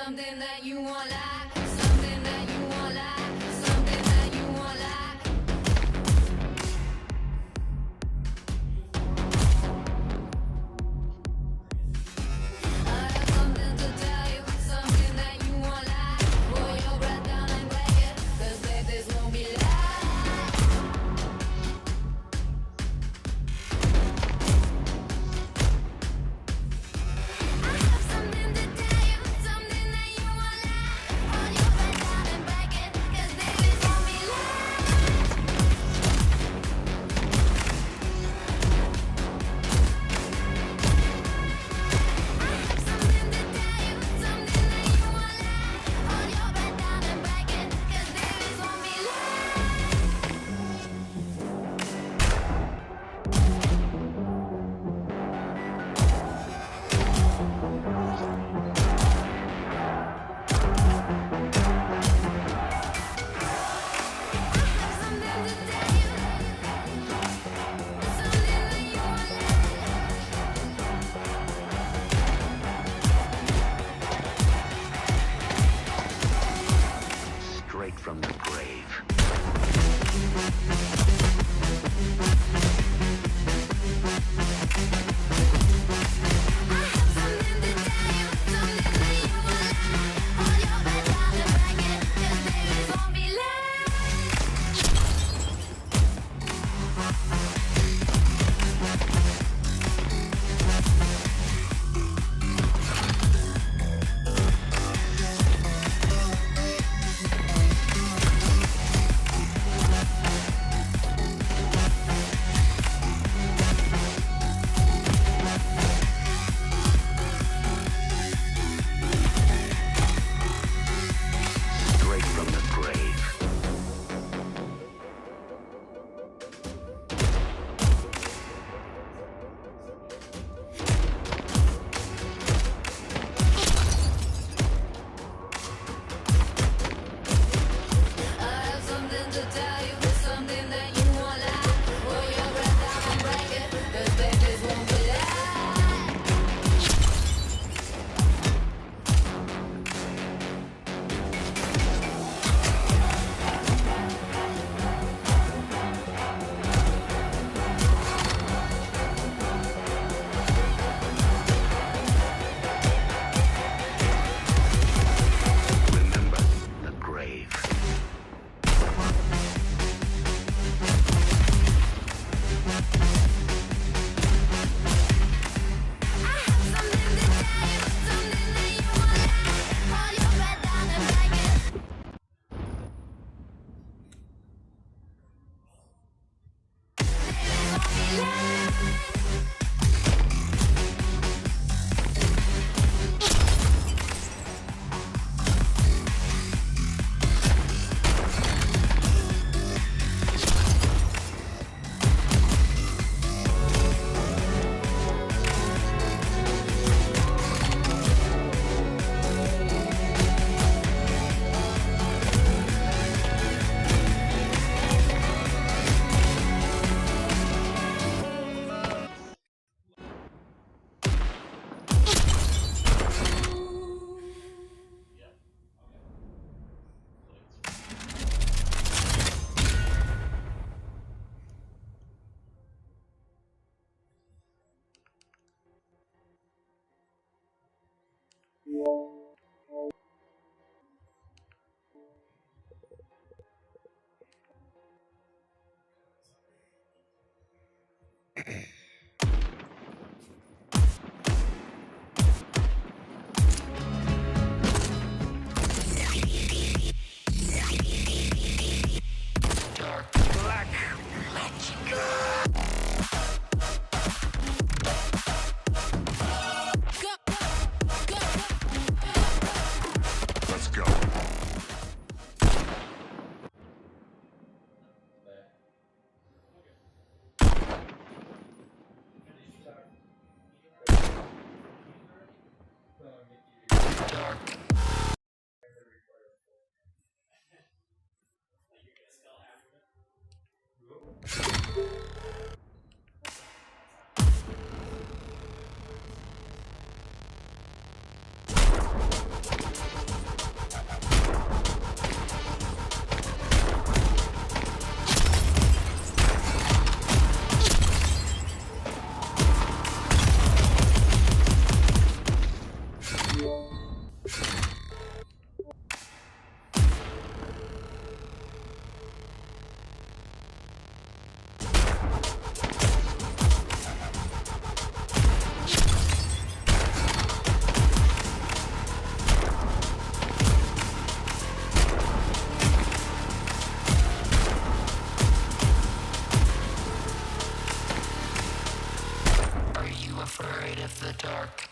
something that you want like, something that you want like, something that you want like. I have something to tell you, something that you want like. Pull your breath down and break it, 'cause babe, this won't be light. Straight from the grave. Straight from the grave. I have something to tell you, something that you want like. Pull your breath down and break it, 'cause babe, this won't be light. Remember the grave. Black Let's go. afraid of the dark.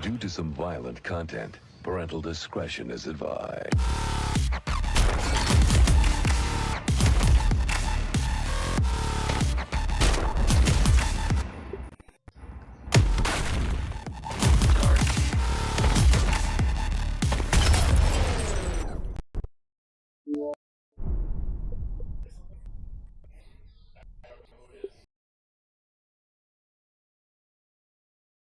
Due to some violent content, parental discretion is advised.